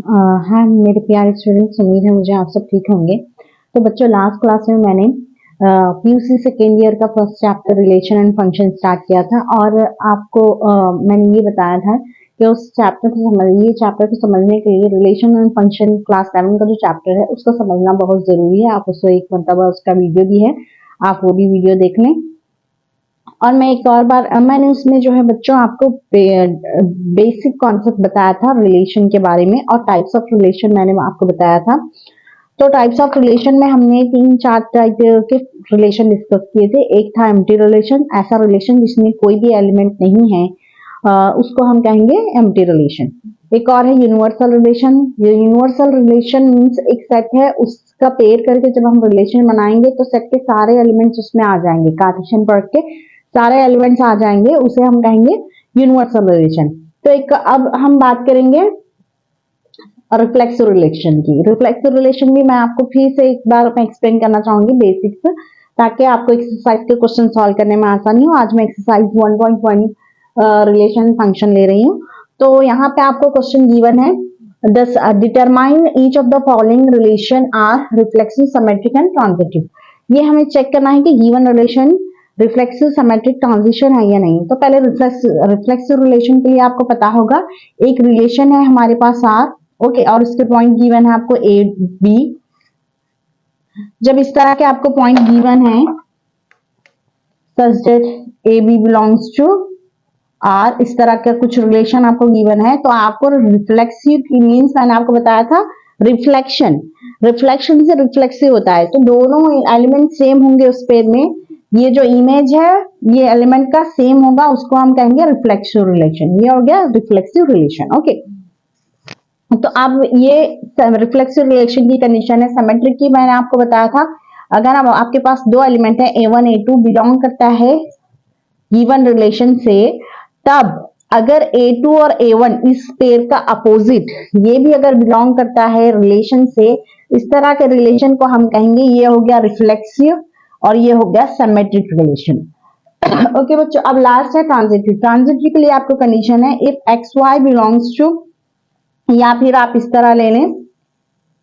हाँ मेरे प्यारे स्टूडेंट्स, उम्मीद है मुझे आप सब ठीक होंगे। तो बच्चों, लास्ट क्लास में मैंने पीयूसी सेकेंड ईयर का first chapter relation and function start किया था और आपको मैंने ये बताया था कि उस चैप्टर को समझने के लिए रिलेशन एंड फंक्शन क्लास 7 का जो चैप्टर है उसको समझना बहुत जरूरी है। आप उसको एक मरतबा उसका वीडियो भी है, आप वो भी वीडियो देख लें। और मैं एक और बार मैंने उसमें जो है बच्चों आपको बेसिक कॉन्सेप्ट बताया था रिलेशन के बारे में और टाइप्स ऑफ रिलेशन मैंने आपको बताया था। तो टाइप्स ऑफ रिलेशन में हमने 3-4 टाइप के रिलेशन डिस्कस किए थे। एक था एम्प्टी रिलेशन, ऐसा रिलेशन जिसमें कोई भी एलिमेंट नहीं है, उसको हम कहेंगे एम्प्टी रिलेशन। एक और है universal relation. Universal relation means एक सेट है, उसका पेयर करके जब हम रिलेशन बनाएंगे तो सेट के सारे एलिमेंट्स उसमें आ जाएंगे, कार्टेशियन प्रोडक्ट के सारे एलिमेंट्स आ जाएंगे, उसे हम कहेंगे यूनिवर्सल रिलेशन। तो एक अब हम बात करेंगे रिफ्लेक्सिव रिलेशन की। रिफ्लेक्सिव रिलेशन भी मैं आपको फिर से एक बार मैं एक्सप्लेन करना चाहूंगी बेसिक्स, ताकि आपको एक्सरसाइज के क्वेश्चन सॉल्व करने में आसानी हो। आज मैं एक्सरसाइज 1.1 रिलेशन फंक्शन ले रही हूँ। तो यहाँ पे आपको क्वेश्चन गिवन है, determine each of the following relation are reflexive, symmetric and transitive. ये हमें चेक करना है कि given relation reflexive, symmetric, transition है या नहीं। तो पहले रिफ्लेक्सिव रिलेशन के लिए आपको पता होगा, एक रिलेशन है हमारे पास आर, ओके, और उसके पॉइंट गिवन है आपको ए बी। जब इस तरह के आपको पॉइंट गिवन है such that A B belongs to R, इस तरह का कुछ रिलेशन आपको गिवन है, तो आपको रिफ्लेक्सिव मीन्स मैंने आपको बताया था रिफ्लेक्शन, रिफ्लेक्शन से रिफ्लेक्सिव होता है। तो दोनों एलिमेंट सेम होंगे उस पेयर में, ये जो इमेज है ये एलिमेंट का सेम होगा, उसको हम कहेंगे रिफ्लेक्सिव रिलेशन। ये हो गया रिफ्लेक्सिव रिलेशन, ओके। तो अब ये रिफ्लेक्सिव रिलेशन की कंडीशन है। सिमेट्रिक की मैंने आपको बताया था, अगर अब आपके पास दो एलिमेंट है A1 A2 बिलोंग करता है गिवन रिलेशन से, तब अगर A2 और A1 इस पेयर का अपोजिट ये भी अगर बिलोंग करता है रिलेशन से, इस तरह के रिलेशन को हम कहेंगे ये हो गया रिफ्लेक्सिव और ये हो गया सिमेट्रिक रिलेशन। ओके बच्चों, अब लास्ट है ट्रांजिटिव। ट्रांजिटिव के लिए आपको कंडीशन है, इफ XY बिलोंग्स टू, या फिर आप इस तरह ले लें,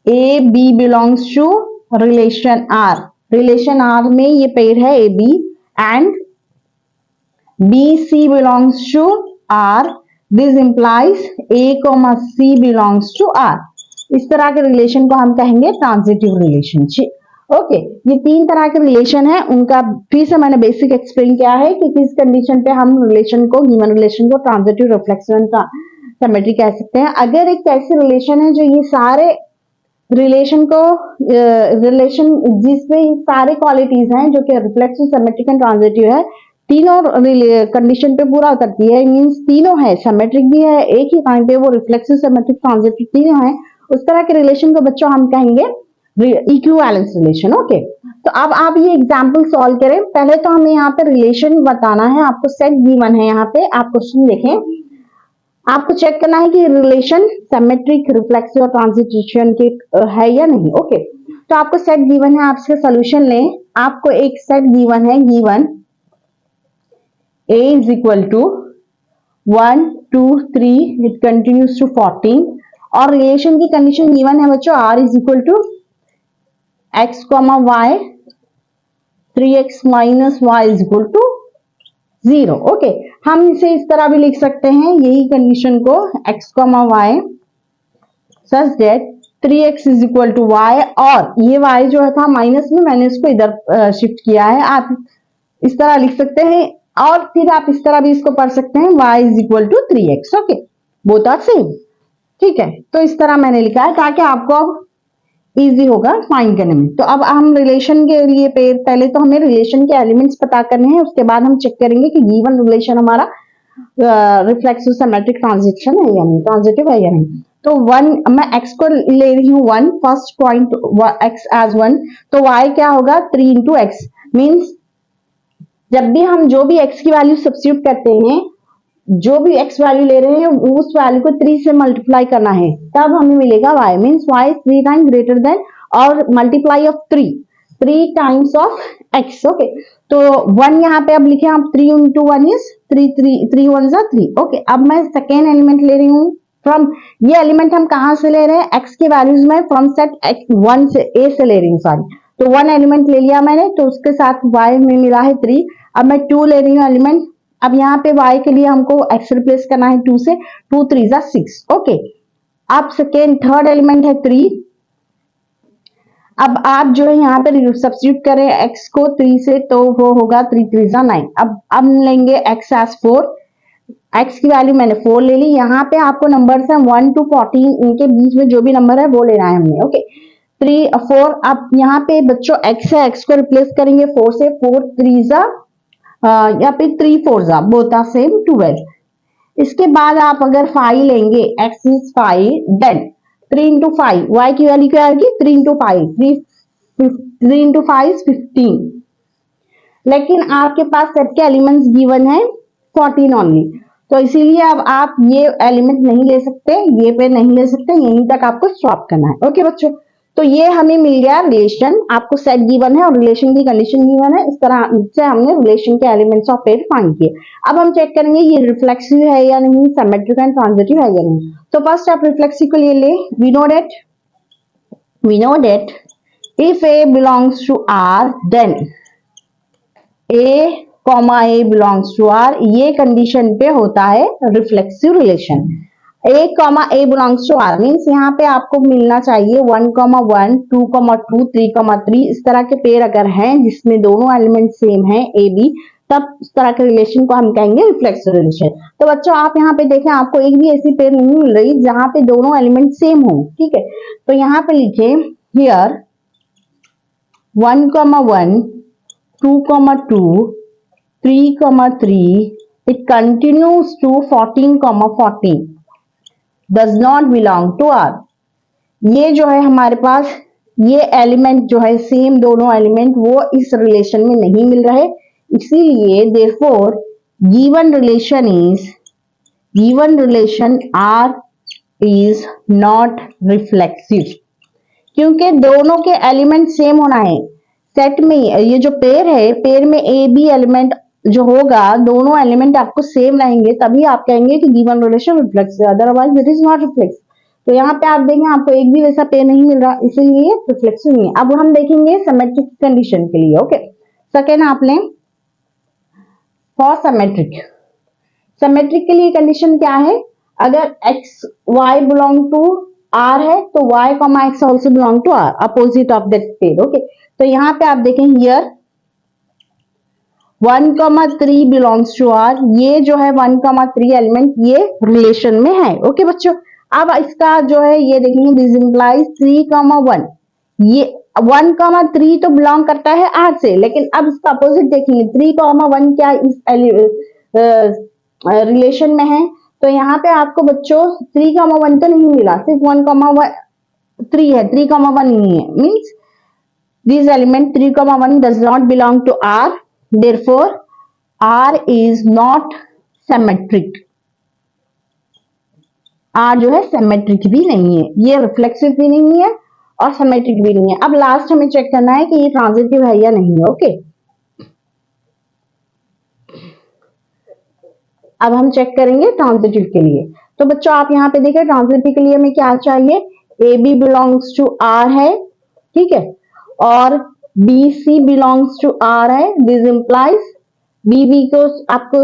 A B belongs to relation R. Relation R में ये पेयर है A B, and B C belongs to R, this implies A comma C belongs to R. इस तरह के रिलेशन को हम कहेंगे ट्रांजिटिव रिलेशनशिप। ओके, ये तीन तरह के रिलेशन है, उनका फिर से मैंने बेसिक एक्सप्लेन किया है कि किस कंडीशन पे हम रिलेशन को, ह्यूमन रिलेशन को ट्रांजिटिव, रिफ्लेक्सिव, सिमेट्रिक कह सकते हैं। अगर एक ऐसी रिलेशन है जो ये सारे रिलेशन को रिलेशन जिसमें सारे क्वालिटीज हैं जो कि रिफ्लेक्सिव, सिमेट्रिक एंड ट्रांजिटिव है, तीनों कंडीशन पे पूरा करती है, मींस तीनों है, सिमेट्रिक भी है, एक ही टाइम पे वो रिफ्लेक्सिव, सिमेट्रिक, ट्रांजिटिव तीनों है, उस तरह के रिलेशन को बच्चों हम कहेंगे इक्विवेलेंस रिलेशन। ओके, तो अब आप ये एग्जांपल सॉल्व करें। पहले तो हमें यहाँ पे रिलेशन बताना है, आपको सेट गिवन है, यहाँ पे आप क्वेश्चन देखें, आपको चेक करना है कि रिलेशन सिमेट्रिक, रिफ्लेक्सिव और ट्रांजिशन के है या नहीं। ओके, तो आपको सेट गिवन है, आप इसका सोल्यूशन लें। आपको एक सेट गिवन है, given A is equal to 1 2 3, it continues to 14, और रिलेशन की कंडीशन गिवन है बच्चों, R is equal to x, y, 3x minus y is equal to 0। Okay, हम इसे इस तरह भी लिख सकते हैं, यही कंडीशन को, x, y such that 3x is equal to y, और ये y जो था माइनस में, मैंने इसको इधर शिफ्ट किया है, आप इस तरह लिख सकते हैं, और फिर आप इस तरह भी इसको पढ़ सकते हैं, y is equal to 3x। Okay, both are same, ठीक है। तो इस तरह मैंने लिखा है ताकि आपको अब इजी होगा फाइंड करने में। तो अब हम रिलेशन के लिए पहले तो हमें रिलेशन के एलिमेंट्स पता करने हैं, उसके बाद हम चेक करेंगे कि गिवन रिलेशन हमारा रिफ्लेक्सिव, सिमेट्रिक, ट्रांजिशन है या नहीं, ट्रांजिटिव है या नहीं। तो 1, मैं x को ले रही हूँ 1, फर्स्ट पॉइंट x एज 1, तो y क्या होगा 3 इंटू एक्स, मीन्स जब भी हम जो भी x की वैल्यू सब्स्टिट्यूट करते हैं, जो भी x वैल्यू ले रहे हैं उस वैल्यू को 3 से मल्टीप्लाई करना है, तब हमें मिलेगा y, means y 3 time greater than और multiply of 3 times of x। Okay, तो 1 यहाँ पे अब लिखे आप, 3 इंटू 1 इज 3, 3 1 जा 3। ओके, अब मैं सेकेंड एलिमेंट ले रही हूँ फ्रॉम, ये एलिमेंट हम कहां से ले रहे हैं, x के वैल्यूज में फ्रॉम सेट x1 से a से ले रही हूँ सॉरी, तो 1 एलिमेंट ले लिया मैंने, तो उसके साथ y में मिला है 3, अब मैं 2 ले रही हूँ एलिमेंट, अब यहाँ पे y के लिए हमको x रिप्लेस करना है 2 से, 2 3 जा 6, ओके। अब सेकेंड थर्ड एलिमेंट है 3, अब आप जो है यहाँ पे सब्स्टिट्यूट करें x को 3 से, तो वो होगा 3 3 जा 9, अब लेंगे x एज 4, x की वैल्यू मैंने 4 ले ली, यहाँ पे आपको नंबर है 1 to 14, इनके बीच में जो भी नंबर है वो लेना है हमने, ओके। 3 4, अब यहाँ पे बच्चों x है, x को रिप्लेस करेंगे 4 से, 4 3 जा या फिर 3 4 जा बोथ आर सेम 12, इसके बाद आप अगर 5 लेंगे, x इज 5, देन 3 इंटू 5, y की वैल्यू क्या आएगी 3 इंटू 5, 3 इंटू 5 15, लेकिन आपके पास सेट के एलिमेंट्स गिवन है 14 ओनली, तो इसीलिए अब आप ये एलिमेंट नहीं ले सकते, ये पे नहीं ले सकते, यहीं तक आपको स्टॉप करना है, ओके बच्चों। तो ये हमें मिल गया रिलेशन, आपको सेट गिवन है और रिलेशन की कंडीशन गिवन है, इस तरह से हमने रिलेशन के एलिमेंट्स ऑफ पेयर फाइंड किए। अब हम चेक करेंगे ये रिफ्लेक्सिव है या नहीं, सिमेट्रिक एंड ट्रांजिटिव है या नहीं। तो फर्स्ट आप रिफ्लेक्सिव के लिए ले, we know that if A belongs to R, then A comma A belongs to R, ये कंडीशन पे होता है reflexive relation. A comma A belongs to R means यहाँ पे आपको मिलना चाहिए 1,1, 2,2, 3,3, इस तरह के पेयर अगर हैं जिसमें दोनों एलिमेंट सेम हैं ए बी, तब इस तरह के रिलेशन को हम कहेंगे रिफ्लेक्सिव रिलेशन। तो बच्चों आप यहाँ पे देखें, आपको एक भी ऐसी पेयर नहीं मिल रही जहां पे दोनों एलिमेंट सेम हो, ठीक है। तो यहाँ पे लिखे here 1,1, 2,2, 3,3, it continues to 14,14 does not belong to R। ये जो है हमारे पास ये एलिमेंट जो है सेम दोनों एलिमेंट वो इस रिलेशन में नहीं मिल रहे, इसीलिए therefore given relation R is not reflexive, क्योंकि दोनों के एलिमेंट सेम होना है सेट में। ये जो पेयर है, पेयर में ए बी एलिमेंट जो होगा, दोनों एलिमेंट आपको सेम रहेंगे, तभी आप कहेंगे कि given relation reflexive, otherwise it is not reflexive. तो यहाँ पे आप देखें आपको एक भी वैसा पेयर नहीं मिल रहा, इसीलिए रिफ्लेक्सिव नहीं है। अब हम देखेंगे सिमेट्रिक कंडीशन के लिए, ओके। सेकेंड आप लें फॉर सिमेट्रिक के लिए कंडीशन क्या है, अगर X Y belong to R है तो y comma X also belong to R, opposite of that pair, okay. तो यहाँ पे आप देखें हियर 1,3 बिलोंग्स टू आर, ये जो है 1,3 एलिमेंट ये रिलेशन में है, ओके बच्चों। अब इसका जो है ये देखेंगे दिस इंप्लाइज 3,1, ये 1,3 तो बिलोंग करता है आर से, लेकिन अब इसका अपोजिट देखेंगे 3,1 क्या इस रिलेशन में है, तो यहाँ पे आपको बच्चों 3,1 तो नहीं मिला, सिर्फ 1,3 है, 3,1 नहीं है, means this element 3,1 does not belong to R, therefore R is not symmetric, R जो है सिमेट्रिक भी नहीं है, ये रिफ्लेक्सिव भी नहीं है और सिमेट्रिक भी नहीं है। अब लास्ट हमें चेक करना है कि ये ट्रांजिटिव है या नहीं है, ओके। अब हम चेक करेंगे ट्रांजिटिव के लिए। तो बच्चों आप यहाँ पे देखें ट्रांजिटिव के लिए हमें क्या चाहिए, A B belongs to R है, ठीक है, और B C belongs to R है, दिस इंप्लाइज बी बी को आपको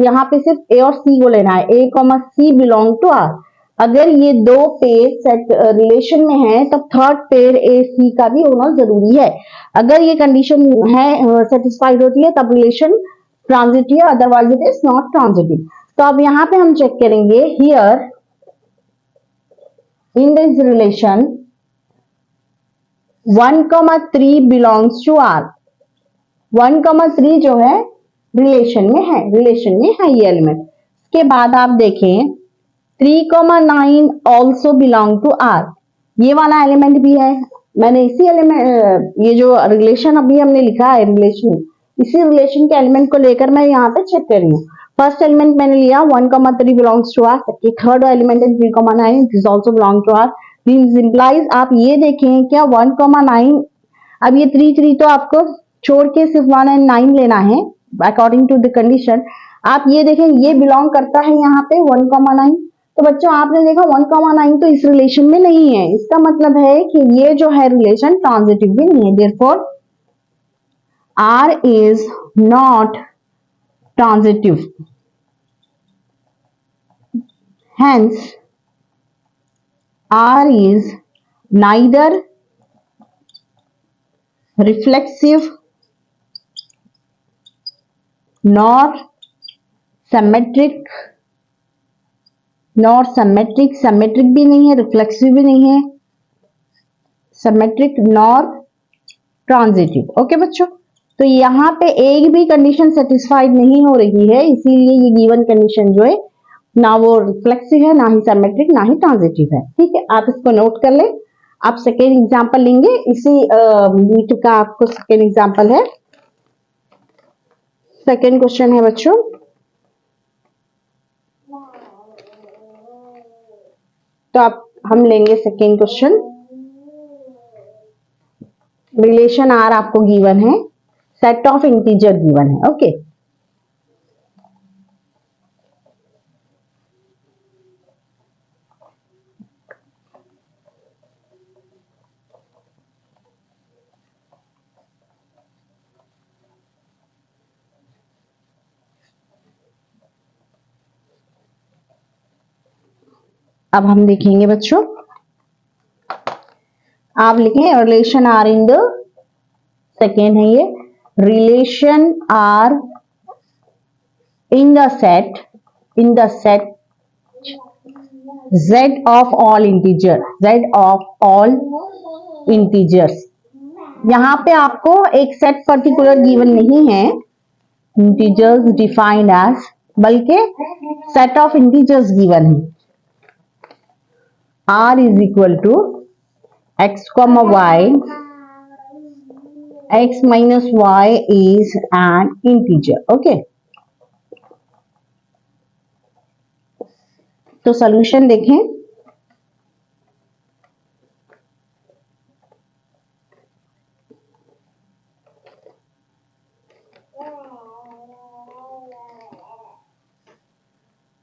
यहाँ पे सिर्फ ए और सी को लेना है, A comma C belong to R. अगर ये दो पेयर सेट रिलेशन में है तब थर्ड पेयर ए सी का भी होना जरूरी है। अगर ये कंडीशन है सेटिस्फाइड होती है तब relation transitive, otherwise it is not transitive. तो अब यहाँ पे हम चेक करेंगे here in this relation 1,3 belongs to R, 1,3 जो है रिलेशन में है ये एलिमेंट। इसके बाद आप देखें 3,9 ऑल्सो बिलोंग टू आर, ये वाला एलिमेंट भी है। मैंने इसी एलिमेंट ये जो रिलेशन अभी हमने लिखा है रिलेशन, इसी रिलेशन के एलिमेंट को लेकर मैं यहाँ पे चेक कर रही हूँ। फर्स्ट एलिमेंट मैंने लिया 1,3 belongs to R, third element है 3,9 this also belong to R, this implies आप ये देखें क्या 1,9, अब ये 3 3 तो आपको छोड़ के सिर्फ 1 and 9 लेना है अकॉर्डिंग टू द कंडीशन। आप ये देखें ये बिलोंग करता है यहाँ पे 1,9, तो बच्चों आपने देखा 1,9 तो इस रिलेशन में नहीं है, इसका मतलब है कि ये जो है रिलेशन ट्रांजिटिव भी नहीं है, therefore R is not transitive, hence R is neither reflexive nor symmetric, symmetric भी नहीं है, रिफ्लेक्सिव भी नहीं है, सिमेट्रिक नॉर ट्रांजिटिव। ओके बच्चों, तो यहाँ पे एक भी कंडीशन सेटिस्फाइड नहीं हो रही है, इसीलिए ये गिवन कंडीशन जो है ना वो रिफ्लेक्सिव है, ना ही सिमेट्रिक, ना ही ट्रांजिटिव है। ठीक है, आप इसको नोट कर ले। आप सेकेंड एग्जाम्पल लेंगे, इसी मीट का आपको सेकेंड एग्जाम्पल है, सेकेंड क्वेश्चन है बच्चों। तो आप हम लेंगे सेकेंड क्वेश्चन। रिलेशन आर आपको गिवन है, सेट ऑफ इंटीजर गिवन है। ओके, अब हम देखेंगे बच्चों, आप लिखें relation R in the, second है ये, relation R in the set z of all integer, z of all integers। यहां पे आपको एक सेट पर्टिकुलर गिवन नहीं है, इंटीजर्स डिफाइंड एज, बल्कि सेट ऑफ इंटीजर्स गिवन है। r is equal to x comma y, x minus y is an integer। Okay, तो solution देखें।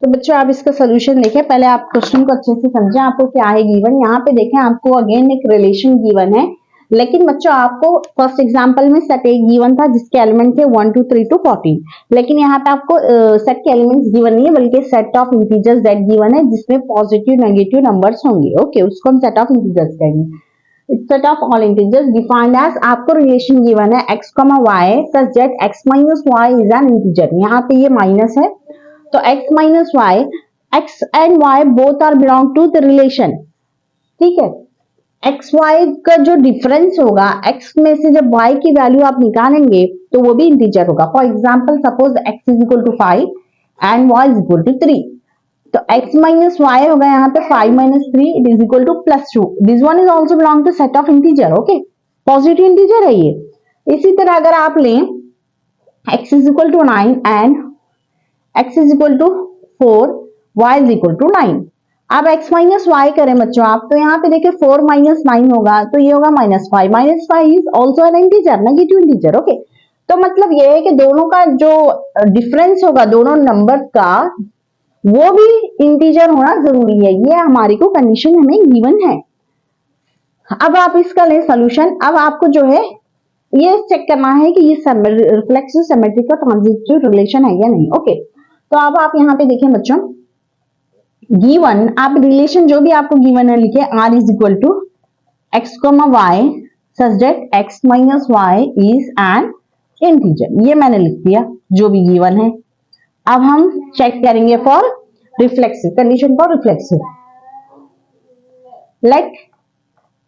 तो बच्चों आप इसका सोल्यूशन देखें, पहले आप क्वेश्चन को अच्छे से समझें, आपको क्या है गिवन। यहाँ पे देखें, आपको अगेन एक रिलेशन गिवन है, लेकिन बच्चों आपको फर्स्ट एग्जांपल में सेट एक गिवन था जिसके एलिमेंट थे 1 2 3 to 14, लेकिन यहाँ पे आपको सेट के एलिमेंट्स गिवन नहीं है, बल्कि set of integers that given है जिसमें पॉजिटिव नेगेटिव नंबर्स होंगे। ओके, उसको हम सेट ऑफ इंटीजर्स कहेंगे। Set of all integers defined as, आपको रिलेशन गिवन है x, y such that x minus y is an integer। यहाँ पे ये माइनस है, तो x minus y, x and y both are belong to the relation। ठीक है, x y का जो डिफरेंस होगा, x में से जब y की वैल्यू आप निकालेंगे तो वो भी इंटीजर होगा। For example suppose x is equal to 5 and y is equal to 3, तो x minus y होगा यहाँ पे 5 minus 3 it is equal to +2। This one is also belong to set of integer. Okay, positive integer है ये। इसी तरह अगर आप लें x is equal to 9 and x is equal to 4, y is equal to 9, अब x माइनस वाई करें बच्चों आप, तो यहाँ पे देखिए 4 माइनस 9 होगा, तो ये होगा -5। -5 is also an integer, negative integer. Okay, तो मतलब ये है कि दोनों का जो डिफरेंस होगा दोनों नंबर का, वो भी इंटीजर होना जरूरी है। ये हमारी को कंडीशन हमें गिवन है। अब आप इसका लें सोल्यूशन। अब आपको जो है ये चेक करना है कि ये रिफ्लेक्सिव, सिमेट्रिक और ट्रांजिटिव रिलेशन है या नहीं। ओके, तो अब आप यहाँ पे देखें बच्चों, गिवन आप रिलेशन जो भी आपको गिवन है लिखे, r is equal to x, y such that x minus y is an integer. ये मैंने लिख दिया जो भी गिवन है। अब हम चेक करेंगे for reflexive, condition for reflexive. Let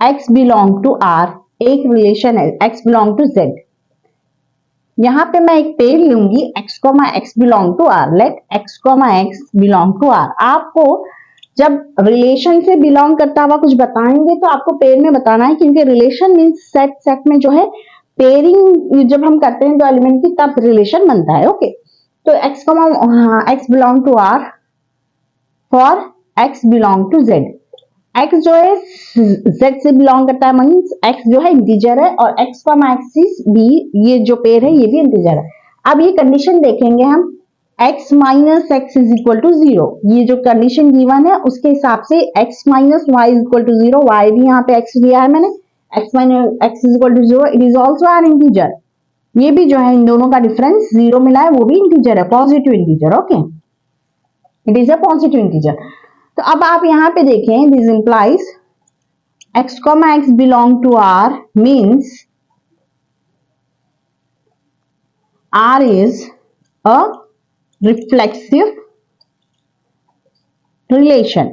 x belong to r, एक रिलेशन है x बिलोंग टू z। यहां पे मैं एक पेड़ लूंगी x, x belong to r। Let x, x belong to r। आपको जब रिलेशन से बिलोंग करता हुआ कुछ बताएंगे तो आपको पेयर में बताना है, क्योंकि रिलेशन मींस सेट, सेट में जो है पेयरिंग जब हम करते हैं दो एलिमेंट की तब रिलेशन बनता है। ओके, तो x, x belong to r for x belong to z। x जो है z से बिलोंग करता है, मींस x जो है इंटीजर है, और x, x भी, ये जो पेयर है ये भी इंटीजर है। अब ये कंडीशन देखेंगे हम, x minus X is equal to 0, ये जो कंडीशन गिवन है उसके हिसाब से x minus Y is equal to 0, Y भी यहाँ पे x दिया है मैंने, x minus X is equal to 0, it is also an integer, ये भी जो है इन दोनों का डिफरेंस 0 मिला है, वो भी इंटीजर है, positive integer, okay, it is a positive integer. तो अब आप यहाँ पे देखें, this implies x, x belong to R means R is a reflexive relation,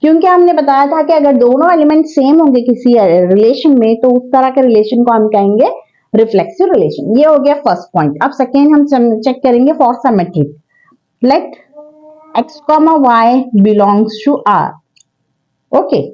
क्योंकि हमने बताया था कि अगर दोनों एलिमेंट सेम होंगे किसी रिलेशन में तो उस तरह के रिलेशन को हम कहेंगे रिफ्लेक्सिव रिलेशन। ये हो गया फर्स्ट पॉइंट। अब सेकेंड हम चेक करेंगे for symmetric. Let x, y belongs to R, okay,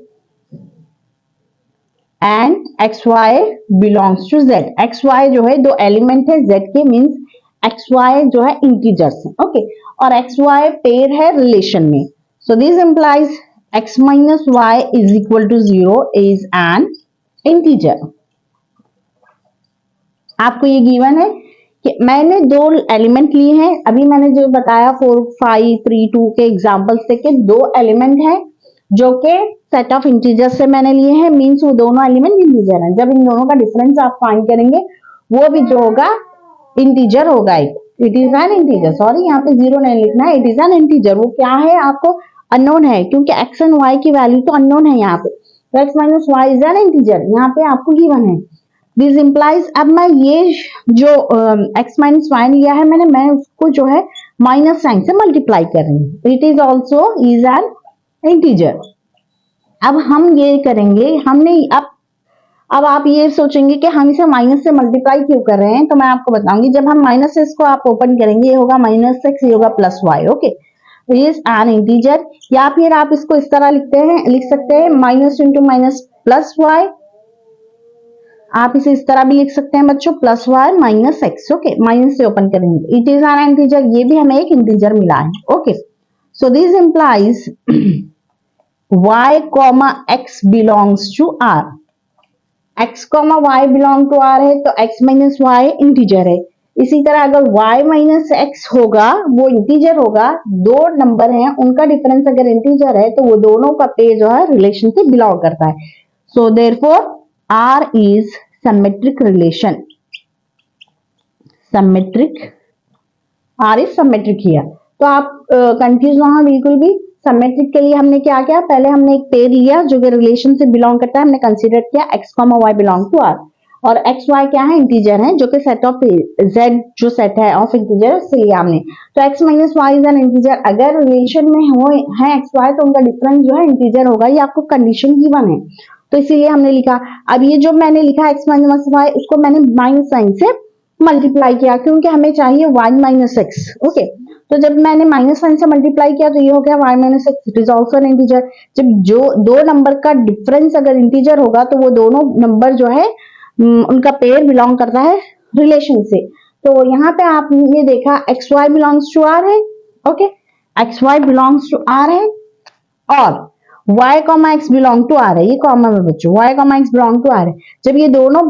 and X Y belongs to Z. X Y जो है दो एलिमेंट है जेड के, मीन्स एक्स वाई जो है इंटीजर्स है, ओके, और एक्स वाई पेयर है रिलेशन में। So this implies X minus Y is equal to 0 is an integer. आपको ये गिवन है कि मैंने दो एलिमेंट लिए हैं, अभी मैंने जो बताया 4, 5, 3, 2 के एग्जाम्पल से कि दो एलिमेंट हैं जो के सेट ऑफ इंटीजर से मैंने लिए हैं, मींस वो दोनों एलिमेंट इंटीजर हैं। जब इन दोनों का डिफरेंस आप फाइंड करेंगे वो भी जो होगा इंटीजर होगा, it is an integer. Sorry यहाँ पे 0 नहीं लिखना है, इट इज एन इंटीजर। वो क्या है आपको अननोन है, क्योंकि एक्स एंड वाई की वैल्यू तो अननोन है यहाँ पे, तो X minus Y is an integer, यहाँ पे आपको गिवन है। दिस इंप्लाइज, अब मैं ये जो एक्स माइनस वाई लिया है मैं उसको जो है माइनस साइन से मल्टीप्लाई कर रही हूँ, it is also is an integer. अब हम ये करेंगे, हमने अब आप ये सोचेंगे कि हम इसे माइनस से मल्टीप्लाई क्यों कर रहे हैं, तो मैं आपको बताऊंगी। जब हम माइनस इसको आप ओपन करेंगे, ये होगा माइनस एक्स, ये होगा plus Y, okay, is an integer. या फिर आप इसको इस तरह लिख सकते हैं minus into minus plus Y, आप इसे इस तरह भी लिख सकते हैं बच्चों, plus Y minus X, okay, minus से ओपन करेंगे, इट इज एन इंटीजर, ये भी हमें एक इंटीजर मिला है, okay. So this implies y, x belongs to R, x, y belong to R है तो x minus y इंटीजर है। इसी तरह अगर y minus x होगा वो इंटीजर होगा, दो नंबर हैं उनका डिफरेंस अगर इंटीजर है तो वो दोनों का पेयर जो है रिलेशन से बिलोंग करता है। So therefore R is symmetric relation, symmetric, R is symmetric here। तो आप कंफ्यूज ना हो बिल्कुल भी। सिमेट्रिक के लिए हमने क्या किया, पहले हमने एक पेयर लिया जो कि रिलेशन से बिलोंग करता है, हमने कंसीडर किया x, y belong to R, और x, y क्या है, इंटीजर है, जो कि सेट ऑफ z जो सेट है ऑफ इंटीजर उससे लिया हमने। तो x minus Y is an integer, अगर रिलेशन में हो है x, y तो उनका डिफरेंस जो है इंटीजर होगा, ये आपको कंडीशन गिवन है, तो इसीलिए हमने लिखा। अब ये जो मैंने लिखा x माइनस वाई, उसको मैंने माइनस साइन से मल्टीप्लाई किया क्योंकि हमें चाहिए y माइनस एक्स, ओके। तो जब मैंने माइनस साइन से मल्टीप्लाई किया तो ये हो गया y minus x, it is also an integer. जब जो दो नंबर का डिफरेंस अगर इंटीजर होगा तो वो दोनों नंबर जो है उनका पेयर बिलोंग करता है रिलेशन से। तो यहाँ पे आपने देखा x Y belongs to R है, okay, x Y belongs to R है, और y, x belong to R है, ये कॉमन है बच्चों, y, x belong to R है। जब ये दोनों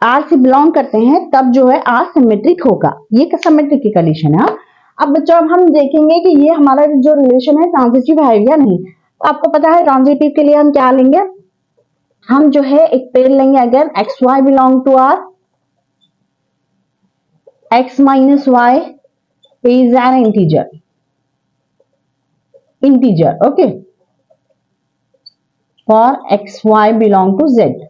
R से बिलोंग करते हैं तब जो है R सिमेट्रिक होगा, ये सिमेट्रिक की कंडीशन है। अब बच्चों अब हम देखेंगे कि ये हमारा जो रिलेशन है ट्रांजिटिव है या नहीं। तो आपको पता है ट्रांजिटिव के लिए हम क्या लेंगे, हम जो है एक पेयर लेंगे, अगर X Y belong to R, X minus Y is an integer, okay, for X Y belong to Z.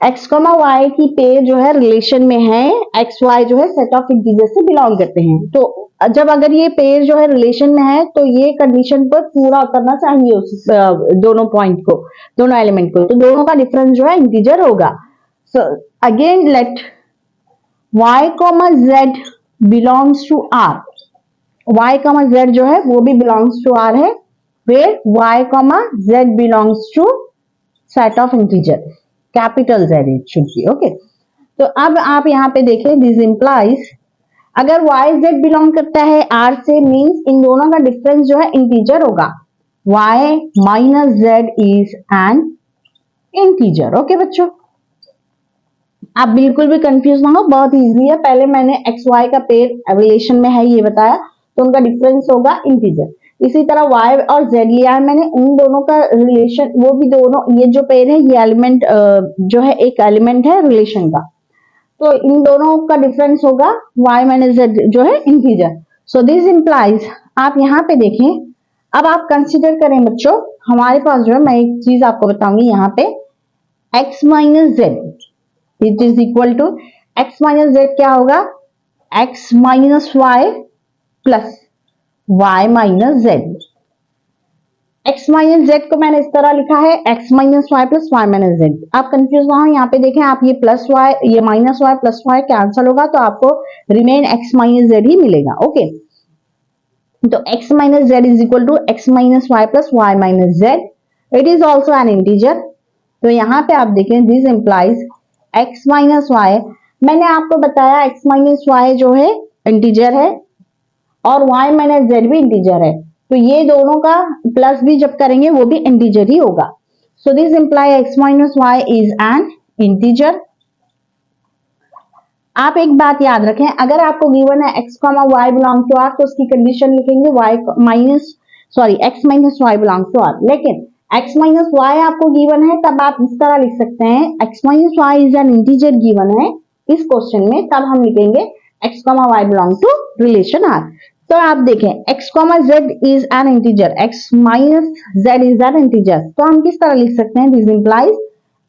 X, Y की पेयर जो है रिलेशन में है, एक्स वाई जो है सेट ऑफ इंटीजर से बिलोंग करते हैं। तो जब अगर ये पेयर जो है रिलेशन में है तो ये कंडीशन पर पूरा करना चाहिए उस दोनों पॉइंट को, दोनों एलिमेंट को, तो दोनों का डिफरेंस जो है इंटीजर होगा। So again let y, z belongs to r, y, z जो है वो भी बिलोंग्स टू r है, where y, z belongs to set of integer, capital Z it should be, okay. तो अब आप यहाँ पे देखें, दिस इंप्लाइज अगर y, z बिलोंग करता है R से, मींस इन दोनों का डिफरेंस जो है इंटीजर होगा, y minus z is an integer, okay बच्चों। आप बिल्कुल भी कंफ्यूज ना हो, बहुत इजी है। पहले मैंने एक्स वाई का पेयर रिलेशन में है ये बताया, तो उनका डिफरेंस होगा इंटीजर। इसी तरह वाई और जेड लिया है मैंने, उन दोनों का रिलेशन, वो भी दोनों, ये जो पेयर है ये एलिमेंट जो है एक एलिमेंट है रिलेशन का, तो इन दोनों का डिफरेंस होगा y माइनस जेड जो है इंटीजर। सो दिस इंप्लाइज, आप यहाँ पे देखें, अब आप कंसिडर करें बच्चों, हमारे पास जो है, मैं एक चीज आपको बताऊंगी यहाँ पे, x minus z it is equal to, x minus z क्या होगा, x minus y plus y minus z. x minus z को मैंने इस तरह लिखा है, x minus y plus Y minus z. आप कंफ्यूज ना हो, यहाँ पे देखें आप, ये प्लस वाई, ये minus y plus y cancel होगा, तो आपको रिमेन x माइनस जेड ही मिलेगा। ओके, तो x minus z is equal to x minus y plus Y minus z, it is also an integer. तो यहाँ पे आप देखें, this implies x minus y, मैंने आपको बताया x माइनस वाई जो है इंटीजर है और y माइनस जेड भी इंटीजर है, तो ये दोनों का प्लस भी जब करेंगे वो भी इंटीजर ही होगा। So this implies x minus Y is an integer. आप एक बात याद रखें, अगर आपको गिवन है x comma y belong to R, तो उसकी कंडीशन लिखेंगे y minus, sorry x minus y belong to R. लेकिन x माइनस वाई आपको गिवन है, तब आप इस तरह लिख सकते हैं, x minus Y is an integer given है इस क्वेश्चन में, तब हम लिखेंगे x comma y belong to relation R. तो आप देखें, x comma z is an integer, x minus z is an integer, तो हम किस तरह लिख सकते हैं, this implies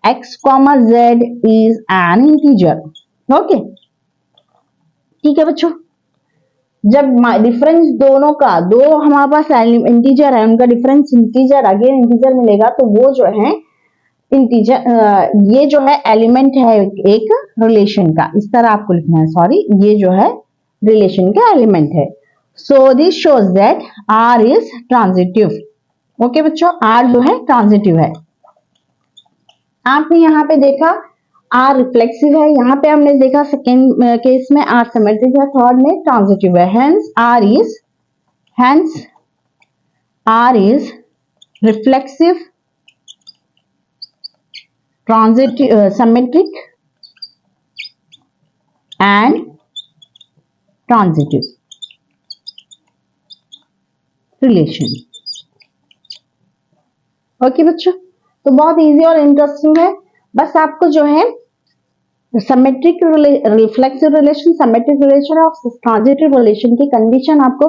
x comma z is an integer. Okay, ठीक है बच्चों, जब डिफरेंस दोनों का, दो हमारे पास इंटीजर है, उनका डिफरेंस इंटीजर अगेन इंटीजर मिलेगा, तो वो जो है इंटीजर, ये जो है एलिमेंट है एक रिलेशन का, इस तरह आपको लिखना है, सॉरी, ये जो है रिलेशन का एलिमेंट है। So this shows that R is transitive. Okay बच्चों, आर जो है ट्रांजिटिव है। आपने यहाँ पे देखा आर रिफ्लेक्सिव है, यहाँ पे हमने देखा सेकेंड केस में आर सिमेट्रिक है, थर्ड में ट्रांजिटिव है, hence R is reflexive, transitive, symmetric and transitive relation. Okay बच्चों, तो बहुत इजी और इंटरेस्टिंग है। बस आपको जो है symmetric reflexive relation, symmetric relation और ट्रांजिटिव रिलेशन की कंडीशन आपको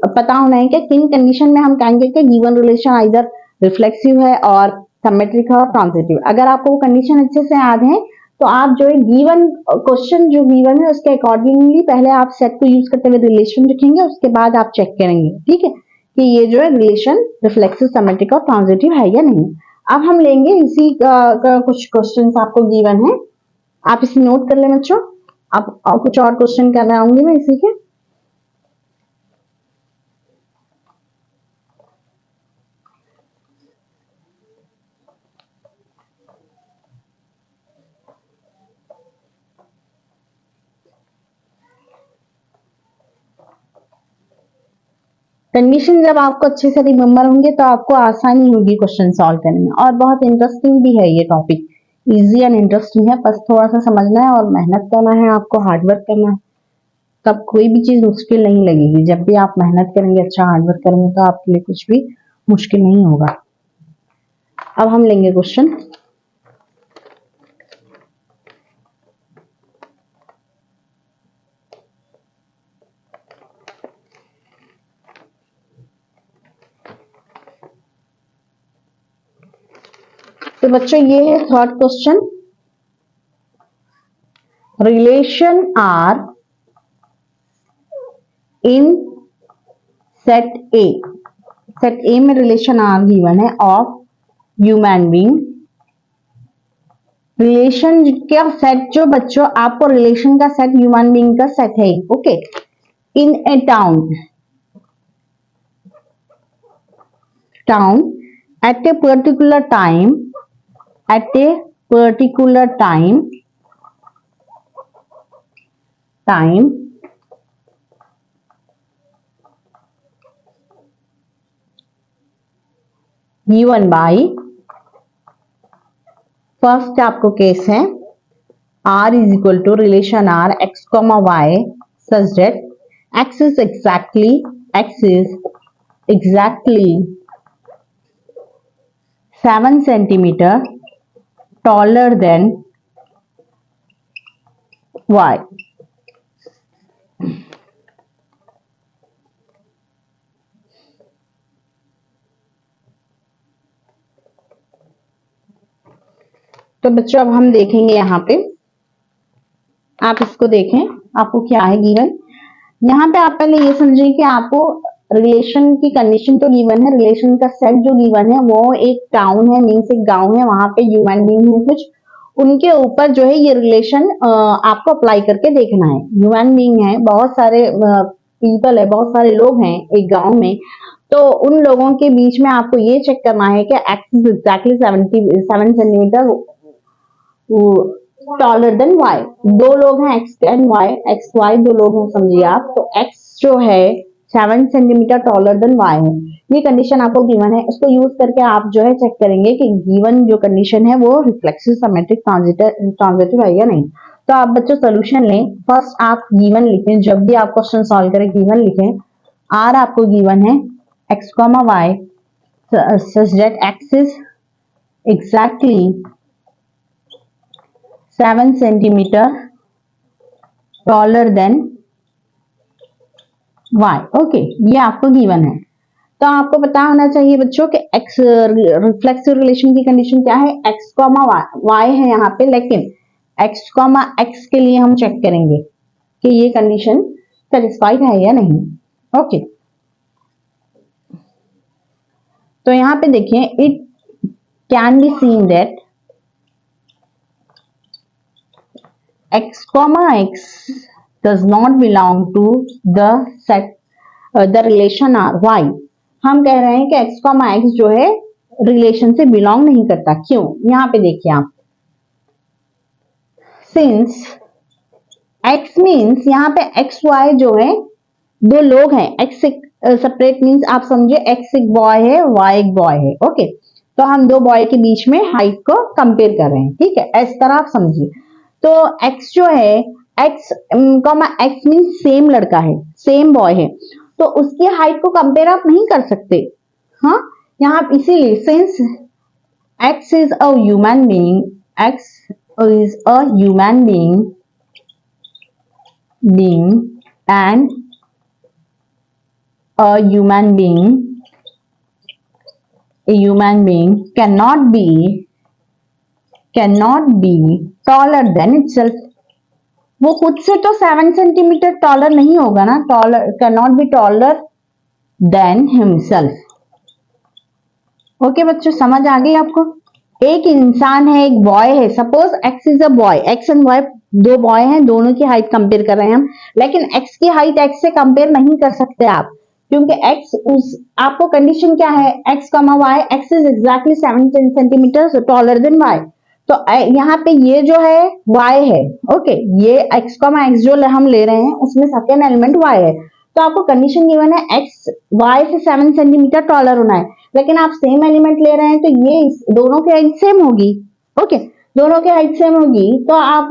पता होना है कि किन कंडीशन में हम कहेंगे कि गिवन रिलेशन आइदर रिफ्लेक्सिव है और सिमेट्रिक है और ट्रांजिटिव। अगर आपको वो कंडीशन अच्छे से याद है, तो आप जो है गिवन क्वेश्चन जो गिवन है उसके अकॉर्डिंगली पहले आप सेट को यूज करते हुए रिलेशन लिखेंगे, उसके बाद आप चेक करेंगे, ठीक है, कि ये जो है रिलेशन रिफ्लेक्सिव, सिमेट्रिक और ट्रांजिटिव है या नहीं। अब हम लेंगे इसी का कुछ क्वेश्चंस आपको गिवन है, आप इसे नोट कर लें बच्चों। आप कुछ और क्वेश्चन कर रहा हूंगी मैं इसी के। कंडीशन जब आपको अच्छे से रिमेम्बर होंगे तो आपको आसानी होगी क्वेश्चन सॉल्व करने में, और बहुत इंटरेस्टिंग भी है ये टॉपिक, इजी एंड इंटरेस्टिंग है, बस थोड़ा सा समझना है और मेहनत करना है, आपको हार्डवर्क करना है, तब कोई भी चीज मुश्किल नहीं लगेगी। जब भी आप मेहनत करेंगे, अच्छा हार्डवर्क करेंगे, तो आपके लिए कुछ भी मुश्किल नहीं होगा। अब हम लेंगे क्वेश्चन। तो बच्चों ये है third question, relation R in set A, set A में रिलेशन आर गिवन है ऑफ ह्यूमन बीइंग। रिलेशन का सेट जो बच्चों, आपको रिलेशन का सेट ह्यूमन बीइंग का सेट है, okay, in a town at a particular time, at a particular time given by, first आपको केस है R is equal to relation R x comma y such that x is exactly 7 centimeter taller than y. तो बच्चों अब हम देखेंगे यहाँ पे, आप इसको देखें आपको क्या है गिवन। यहाँ पे आप पहले ये समझिए कि आपको रिलेशन की कंडीशन तो गिवन है, रिलेशन का सेट जो गिवन है वो एक टाउन है, मीन्स एक गांव है, वहां पे ह्यूमन बीइंग है कुछ, उनके ऊपर जो है ये रिलेशन आपको अप्लाई करके देखना है। ह्यूमन बीइंग है, बहुत सारे पीपल है, बहुत सारे लोग हैं एक गांव में, तो उन लोगों के बीच में आपको ये चेक करना है कि x is exactly 77 centimetre taller than y. दो लोग हैं x and y, x y दो लोग हैं समझिए आप, तो एक्स जो है 7 सेंटीमीटर टॉलर देन वाई है। ये कंडीशन आपको गिवन है, उसको यूज करके आप जो है चेक करेंगे कि गिवन जो कंडीशन है वो रिफ्लेक्सिव सिमेट्रिक ट्रांजिटिव है या नहीं। तो आप बच्चों सोल्यूशन लें, फर्स्ट आप गिवन लिखें, जब भी आप क्वेश्चन सॉल्व करें गिवन लिखें। आर आपको गिवन है x, y such that x is exactly 7 centimeter taller than y। Okay, ये आपको गिवन है। तो आपको पता होना चाहिए बच्चों कि x रिफ्लेक्सिव रिलेशन की कंडीशन क्या है, x, y है यहाँ पे, लेकिन x, x के लिए हम चेक करेंगे कि ये कंडीशन सेटिस्फाइड है या नहीं। ओके, तो यहाँ पे देखिए, it can be seen that x, x does not belong to the set the relation R y। हम कह रहे हैं कि x, x जो है रिलेशन से बिलोंग नहीं करता। क्यों? यहाँ पे देखिए आप, सिंस x मीन्स यहाँ पे x, y जो है दो लोग हैं, x सेपरेट मीन्स आप समझे x एक बॉय है, y एक बॉय है। ओके, तो हम दो बॉय के बीच में हाइट को कंपेयर कर रहे हैं, ठीक है, इस तरह आप समझिए। तो x जो है x, x मीन्स सेम लड़का है, सेम बॉय है, तो उसकी हाइट को कंपेयर आप नहीं कर सकते। हाँ, यहाँ इसीलिए since x is a human being, x is a human being and a human being cannot be taller than itself। वो खुद से तो 7 सेंटीमीटर टॉलर नहीं होगा ना, taller cannot be taller than himself। Okay बच्चों, समझ आ गई आपको? एक इंसान है, एक बॉय है, suppose x is a boy, x and y दो बॉय हैं, दोनों की हाइट कंपेयर कर रहे हैं हम, लेकिन x की हाइट x से कंपेयर नहीं कर सकते आप, क्योंकि x आपको कंडीशन क्या है, x, y, x is exactly 7 centimetre taller than y। तो यहाँ पे ये जो है y है, ओके, ये x, x जो हम ले रहे हैं उसमें सेकेंड एलिमेंट y है, तो आपको कंडीशन गिवन है x y से 7 सेंटीमीटर टॉलर होना है, लेकिन आप सेम एलिमेंट ले रहे हैं तो ये दोनों की हाइट सेम होगी। ओके, दोनों की हाइट सेम होगी, तो आप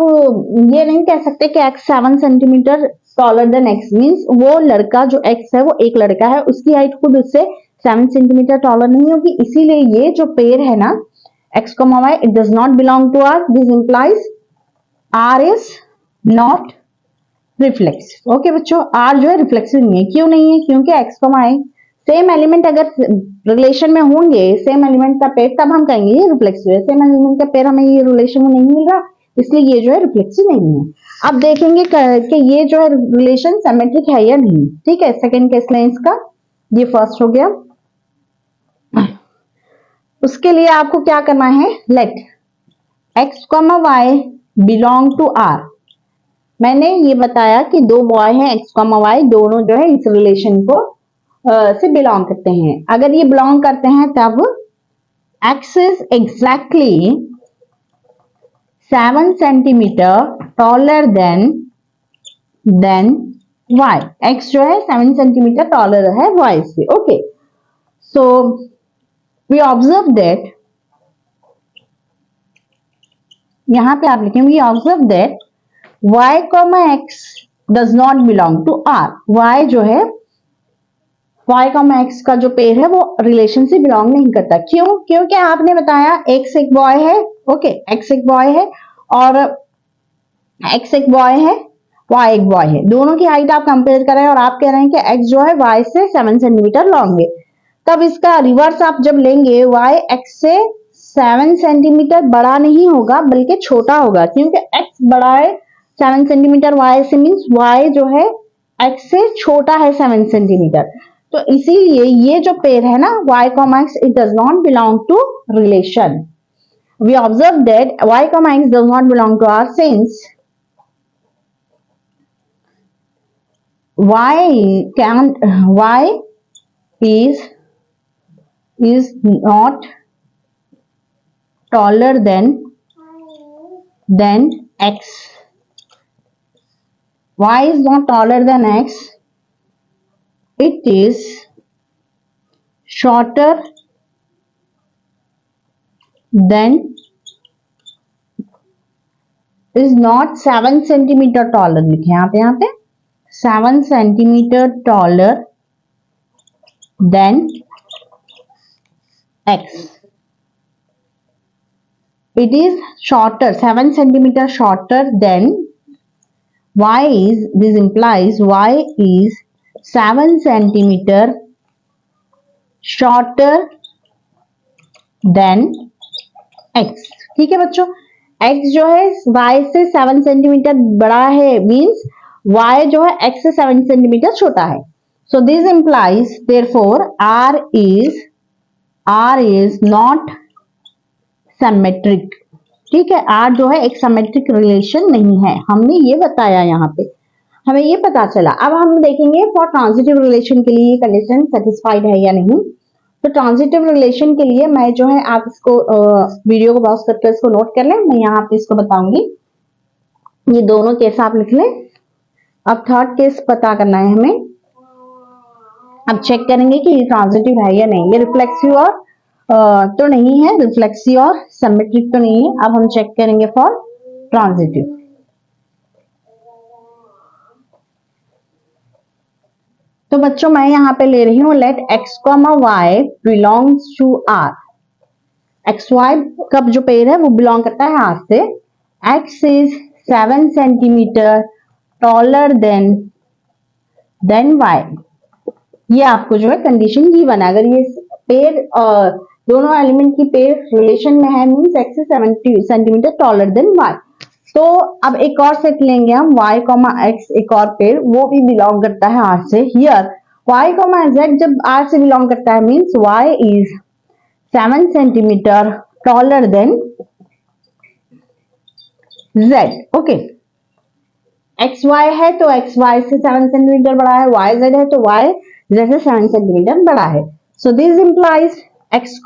ये नहीं कह सकते कि x 7 centimetre taller then x, means वो लड़का जो x है वो एक लड़का है, उसकी हाइट खुद उससे 7 सेंटीमीटर टॉलर नहीं होगी। इसीलिए ये जो पेयर है ना x, y, it does not belong to R। This implies R is not reflexive. Okay बच्चों, R जो है रिफ्लेक्सिव नहीं है। क्यों नहीं है? क्योंकि x, y सेम एलिमेंट अगर रिलेशन में होंगे, सेम एलिमेंट का पेयर, तब हम कहेंगे ये रिफ्लेक्सिव है। सेम एलिमेंट का पेयर हमें ये रिलेशन में नहीं मिल रहा, इसलिए ये जो है रिफ्लेक्सिव नहीं है। अब देखेंगे कि ये जो है रिलेशन सिमेट्रिक है या नहीं। ठीक है, सेकंड केस लें इसका, ये फर्स्ट हो गया। उसके लिए आपको क्या करना है, let x, y belong to R। मैंने ये बताया कि दो बॉय हैं x, y, दोनों जो है इस रिलेशन को से बिलोंग करते हैं। अगर ये बिलोंग करते हैं तब x is exactly 7 centimetre taller than y। x जो है 7 सेंटीमीटर टॉलर है y से। Okay, so we observe that यहाँ पे आप लिखेंगे we observe that y, x does not belong to r। y जो है y, x का जो पेयर है वो रिलेशन से बिलोंग नहीं करता। क्यों? क्योंकि आपने बताया x एक बॉय है, ओके, x एक बॉय है और x एक बॉय है, y एक बॉय है, दोनों की हाइट आप कंपेयर कर रहे हैं और आप कह रहे हैं कि x जो है y से 7 सेंटीमीटर लॉन्ग है। तब इसका रिवर्स आप जब लेंगे y x से 7 सेंटीमीटर बड़ा नहीं होगा बल्कि छोटा होगा, क्योंकि x बड़ा है 7 सेंटीमीटर y से, मीन्स y जो है x से छोटा है 7 सेंटीमीटर। तो इसीलिए ये जो पेयर है ना y, x, it does not belong to relation. We observe that y, x does not belong to R since y is not taller than x. Y is not taller than x. It is shorter than, is not 7 centimetre taller, लिखे आप यहाँ पे 7 centimetre taller than x. It is shorter, 7 centimeter shorter than y is, this implies y is 7 centimeter shorter than x। ठीक है बच्चों, x जो है y से 7 सेंटीमीटर बड़ा है, मीन्स y जो है x से 7 सेंटीमीटर छोटा है। So this implies therefore r is not symmetric। ठीक है, r जो है एक सिमेट्रिक रिलेशन नहीं है, हमने ये बताया, यहाँ पे हमें ये पता चला। अब हम देखेंगे फॉर ट्रांजिटिव रिलेशन के लिए ये कंडीशन सेटिस्फाइड है या नहीं। तो ट्रांजिटिव रिलेशन के लिए मैं जो है, आप इसको वीडियो को पॉज करके इसको नोट कर लें, मैं यहाँ पे इसको बताऊंगी। ये दोनों केस आप लिख लें। अब थर्ड केस पता करना है हमें। अब चेक करेंगे कि ये ट्रांजिटिव है या नहीं। ये रिफ्लेक्सिव और तो नहीं है, रिफ्लेक्सिव और सिमेट्रिक तो नहीं है। अब हम चेक करेंगे फॉर ट्रांजिटिव। तो बच्चों मैं यहाँ पे ले रही हूँ let x, y belongs to r। X y का जो पेयर है वो बिलोंग करता है r से। x is 7 centimetre taller than y। ये आपको जो है कंडीशन ये बना, अगर ये पेयर दोनों एलिमेंट की पेयर रिलेशन में है, means x is 7 centimetre taller than y। तो अब एक और सेट लेंगे हम y, x, एक और पेयर, वो भी बिलोंग करता है r से। हियर y, z जब r से बिलोंग करता है, means y is 7 centimetre taller than z। Okay, x y है तो एक्स वाई से 7 सेंटीमीटर बड़ा है, y z है तो y z से 7 सेंटीमीटर बड़ा है। So this implies x,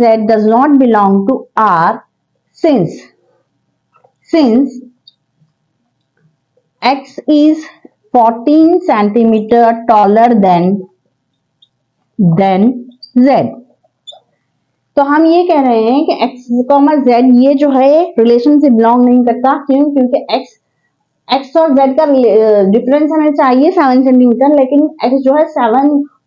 z does not belong to r since x is 14 centimeter taller than z। तो हम ये कह रहे हैं कि x, z ये जो है रिलेशन से बिलोंग नहीं करता। क्यों? क्योंकि x और z का डिफरेंस हमें चाहिए 7 सेंटीमीटर, लेकिन x जो है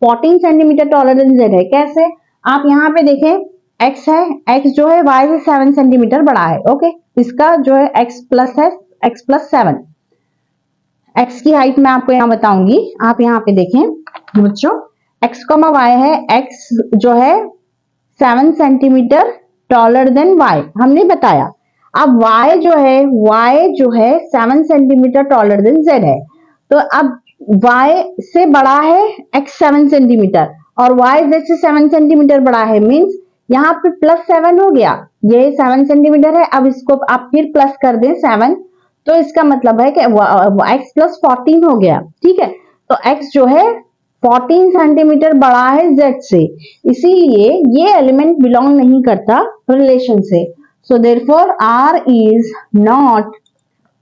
14 सेंटीमीटर टॉलर देन z है। कैसे? आप यहाँ पे देखें, x है, x जो है y से 7 सेंटीमीटर बड़ा है। ओके, इसका जो है x प्लस है, x प्लस 7। x की हाइट मैं आपको यहाँ बताऊंगी, आप यहाँ पे देखें बच्चों, x, y है, x जो है 7 सेंटीमीटर टॉलर देन y हमने बताया। अब y जो है 7 सेंटीमीटर टॉलर देन z है। तो अब y से बड़ा है x 7 सेंटीमीटर और y z से 7 सेंटीमीटर बड़ा है, मीन्स यहाँ पे प्लस 7 हो गया। ये 7 सेंटीमीटर है, अब इसको आप फिर प्लस कर दें 7, तो इसका मतलब है कि x प्लस 14 हो गया। ठीक है, तो x जो है 14 सेंटीमीटर बड़ा है z से, इसीलिए ये एलिमेंट बिलोंग नहीं करता रिलेशन से। So therefore r is not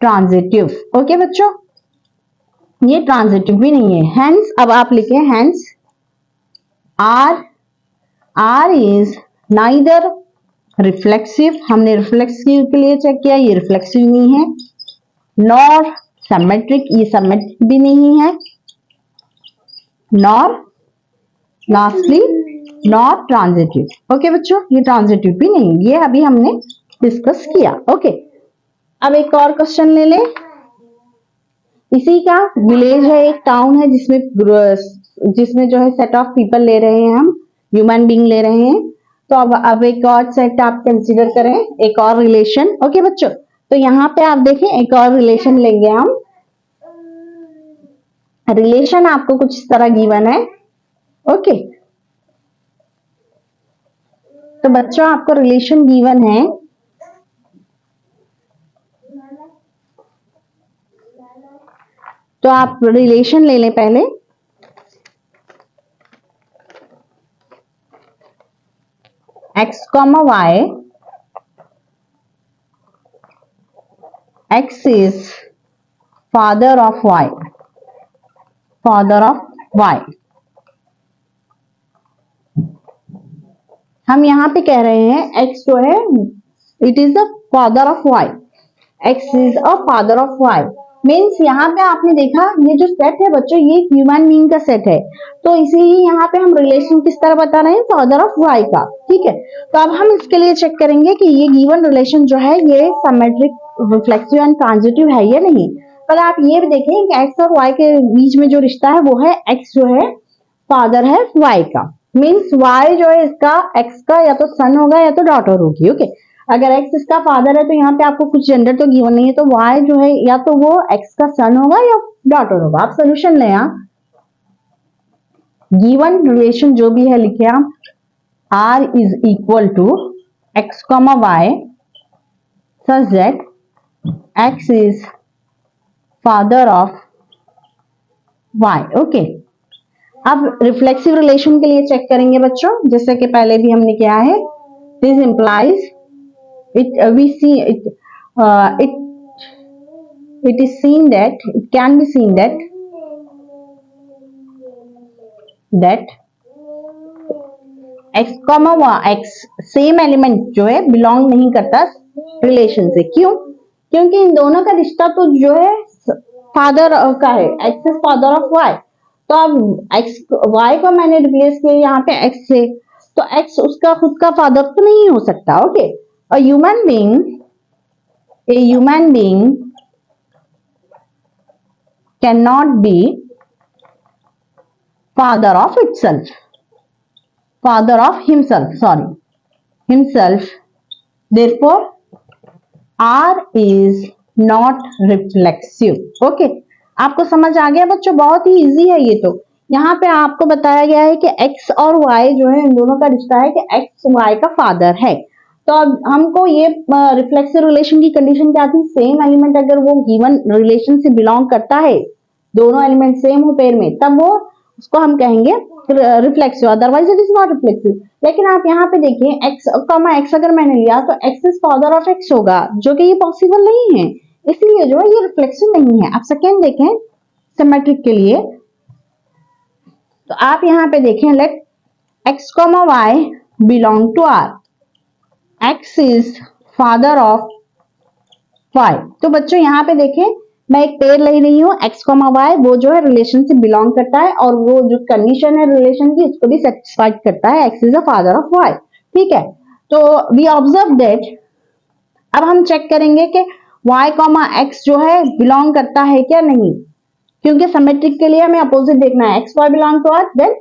transitive. Okay बच्चों, ये ट्रांजिटिव भी नहीं है। हेंस, अब आप लिखें hence r is neither reflexive, हमने रिफ्लेक्सिव के लिए चेक किया, ये रिफ्लेक्सिव नहीं है। नॉर सिमेट्रिक, ये सिमेट्रिक भी नहीं है। Nor lastly not transitive. Okay बच्चों, ये ट्रांजिटिव भी नहीं, ये अभी हमने डिस्कस किया। ओके, अब एक और क्वेश्चन ले ले। इसी का विलेज है, एक टाउन है जिसमें जो है सेट ऑफ पीपल ले रहे हैं, हम ह्यूमन बीइंग ले रहे हैं। तो अब एक और सेट आप कंसीडर करें, एक और रिलेशन। ओके बच्चों, तो यहाँ पे आप देखें एक और रिलेशन लेंगे हम। रिलेशन आपको कुछ इस तरह गिवन है। ओके, तो बच्चों आपको रिलेशन गिवन है, तो आप रिलेशन ले लें पहले। x, y, x is father of y, father of y। हम यहां पे कह रहे हैं x जो है it is the father of y, x is a father of y। Means यहाँ पे आपने देखा ये जो सेट है बच्चों, ये ह्यूमन बीइंग का सेट है, तो इसीलिए यहाँ पे हम रिलेशन किस तरह बता रहे हैं, फादर ऑफ y का। ठीक है, तो अब हम इसके लिए चेक करेंगे कि ये गिवन रिलेशन जो है ये सिमेट्रिक, रिफ्लेक्सिव एंड ट्रांजिटिव है या नहीं। पर आप ये भी देखें कि x और y के बीच में जो रिश्ता है वो है x जो है फादर है y का। मीन्स y जो है इसका x का या तो सन होगा या तो डॉटर होगी। ओके, अगर x इसका फादर है तो यहाँ पे आपको कुछ जेंडर तो गिवन नहीं है, तो y जो है या तो वो x का सन होगा या डॉटर होगा। आप सोल्यूशन लें, आप गिवन रिलेशन जो भी है लिखे आप, r is equal to x, y such that x is father of y। Okay, अब रिफ्लेक्सिव रिलेशन के लिए चेक करेंगे बच्चों, जैसे कि पहले भी हमने किया है। This implies it we see it it is seen that it can be seen that x, x same element जो है बिलोंग नहीं करता रिलेशन से। क्यों? क्योंकि इन दोनों का रिश्ता तो जो है फादर का है, x is father of y। तो अब x, y को मैंने रिप्लेस किया यहाँ पे x से, तो x उसका खुद का फादर तो नहीं हो सकता। Okay, a human being cannot be father of itself, father of himself, therefore r is not reflexive। Okay, आपको समझ आ गया बच्चों, बहुत ही इजी है ये। तो यहाँ पे आपको बताया गया है कि x और y जो है इन दोनों का रिश्ता है कि x y का फादर है। तो अब हमको ये रिफ्लेक्सिव रिलेशन की कंडीशन क्या थी, सेम एलिमेंट अगर वो गिवन रिलेशन से बिलोंग करता है, दोनों एलिमेंट सेम हो पेयर में, तब वो उसको हम कहेंगे reflexive, otherwise it is not reflexive. लेकिन आप यहाँ पे देखिए x अगर मैंने लिया तो x is father of x होगा, जो कि ये पॉसिबल नहीं है, इसीलिए जो है ये रिफ्लेक्सिव नहीं है। आप सेकेंड देखें सिमेट्रिक के लिए, तो आप यहाँ पे देखें let x, y belong to r, x is father of y। तो बच्चों यहाँ पे देखें मैं एक पेयर ले रही हूँ x, y, वो जो है रिलेशन से बिलोंग करता है और वो जो कंडीशन है रिलेशन की उसको भी सेटिस्फाइड करता है, x is the father of y। ठीक है, तो वी ऑब्जर्व दैट, अब हम चेक करेंगे कि y, x जो है बिलोंग करता है क्या नहीं, क्योंकि सिमेट्रिक के लिए हमें अपोजिट देखना है, x, y belong to r, then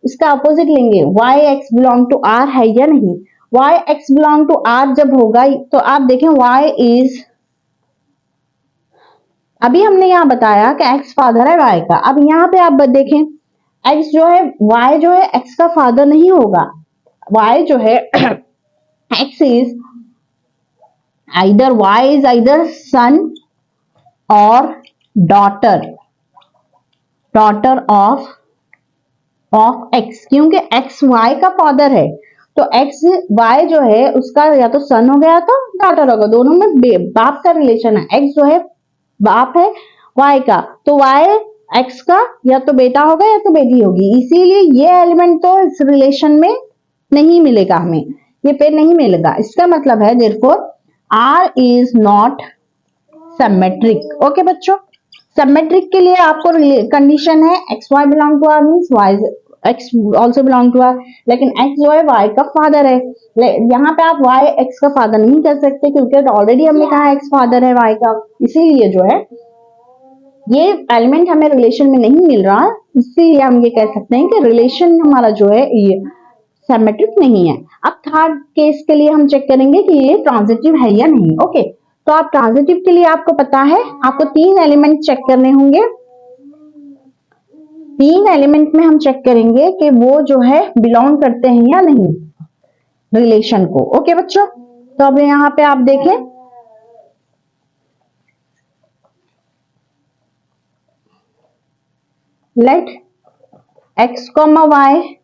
इसका अपोजिट लेंगे y, x belong to r है या नहीं। y, x belong to r जब होगा तो आप देखें y इज, अभी हमने यहाँ बताया कि x फादर है y का। अब यहाँ पे आप देखें x जो है, y जो है x का फादर नहीं होगा, y जो है x इज आइदर सन और डॉटर ऑफ x, क्योंकि x y का फादर है, तो x y जो है उसका या तो सन हो गया तो डॉटर होगा, दोनों में बाप का रिलेशन है। x जो है बाप है y का, तो y x का या तो बेटा होगा या तो बेटी होगी, इसीलिए ये एलिमेंट तो इस रिलेशन में नहीं मिलेगा हमें। ये पेयर नहीं मिलेगा। इसका मतलब है therefore R is not symmetric. Okay बच्चों, सिमेट्रिक के लिए आपको कंडीशन है x Y belong to R means y x also belong to R, लेकिन एक्स जो है वाई का फादर है। यहाँ पे आप वाई एक्स का फादर नहीं कर सकते क्योंकि ऑलरेडी हमने कहा एक्स फादर है वाई का, इसीलिए जो है ये एलिमेंट हमें रिलेशन में नहीं मिल रहा, इसीलिए हम ये कह सकते हैं कि रिलेशन हमारा जो है ये सिमेट्रिक नहीं है। अब थर्ड केस के लिए हम चेक करेंगे कि ये ट्रांजिटिव है या नहीं। ओके, तो आप ट्रांजिटिव के लिए आपको पता है आपको 3 एलिमेंट चेक करने होंगे। 3 एलिमेंट में हम चेक करेंगे कि वो जो है बिलोंग करते हैं या नहीं रिलेशन को। ओके बच्चों, तो अब यहाँ पे आप देखें let x comma y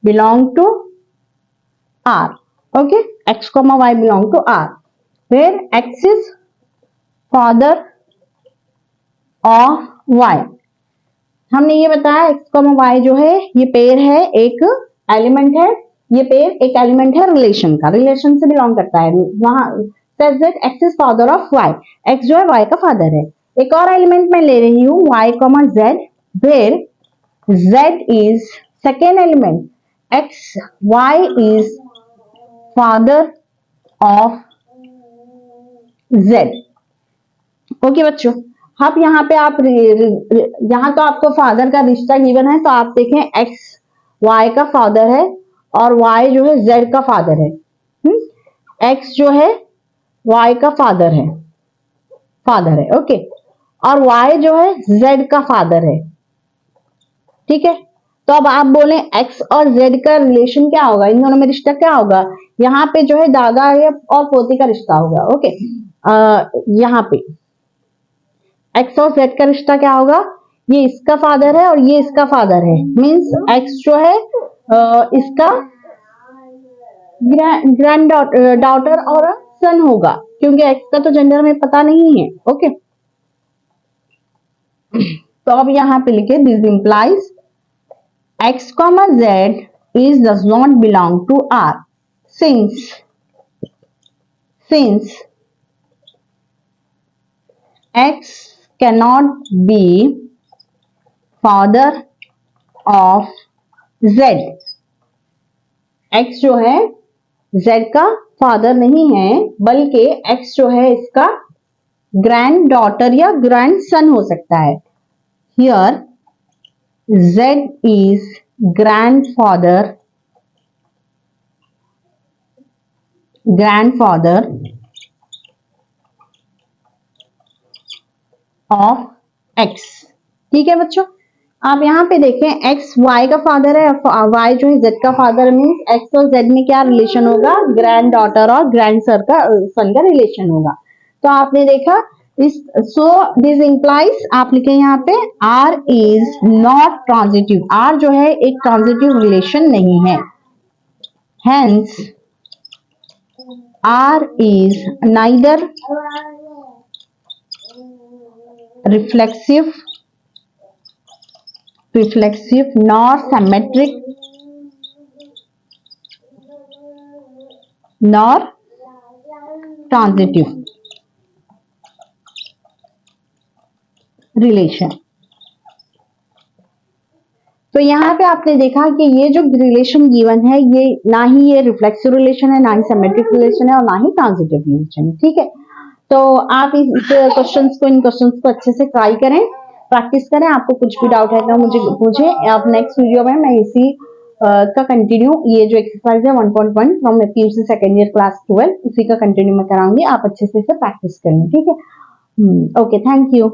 belong to R. Okay, x comma y belong to R, where x is father of y. हमने ये बताया x comma y जो है ये पेयर है, एक एलिमेंट है, ये पेयर एक एलिमेंट है रिलेशन का, रिलेशन से बिलोंग करता है। वहां says that x is father of y, x जो है y का फादर है। एक और एलिमेंट मैं ले रही हूं y comma z, where z is second element, x y is father of z. Okay बच्चों, अब यहाँ पे आप यहाँ तो आपको फादर का रिश्ता गिवन है, तो आप देखें x y का फादर है और y जो है z का फादर है। x जो है y का फादर है, ओके, और y जो है z का फादर है। ठीक है, तो अब आप बोले x और z का रिलेशन क्या होगा, इन दोनों में रिश्ता क्या होगा, यहाँ पे जो है दादा और पोते का रिश्ता होगा। ओके, यहाँ पे x और z का रिश्ता क्या होगा, ये इसका फादर है और ये इसका फादर है, मींस x जो है इसका ग्रैंड डॉटर और सन होगा, क्योंकि x का तो जेंडर में पता नहीं है। ओके, तो अब यहाँ पे लिखे this implies x comma z is does not belong to R since x cannot be father of z। x जो है z का फादर नहीं है, बल्कि x जो है इसका ग्रैंड डॉटर या ग्रैंड सन हो सकता है। Here z is grandfather of x। ठीक है बच्चों, आप यहाँ पे देखें x y का फादर है, y जो है z का फादर, मीन्स x और z में क्या रिलेशन होगा, ग्रैंड डॉटर और ग्रैंड सन का रिलेशन होगा। तो आपने देखा सो दिस इंप्लाइज, आप लिखे यहाँ पे R is not transitive, R जो है एक ट्रांजिटिव रिलेशन नहीं है, hence R is neither reflexive nor symmetric nor transitive relation. तो यहाँ पे आपने देखा कि ये जो रिलेशन गिवन है ये ना ही ये रिफ्लेक्सिव रिलेशन है, ना ही सिमेट्रिक रिलेशन है और ना ही ट्रांजिटिव रिलेशन है। ठीक है, तो आप इस क्वेश्चंस को, इन क्वेश्चंस को अच्छे से ट्राई करें, प्रैक्टिस करें। आपको कुछ भी डाउट है तो मुझे पूछे। अब नेक्स्ट वीडियो में मैं इसी का कंटिन्यू, ये जो एक्सरसाइज है 1.1 from PUC second year class 12, इसी का कंटिन्यू मैं कराऊंगी। आप अच्छे से इसे प्रैक्टिस करें। ठीक है, ओके, थैंक यू।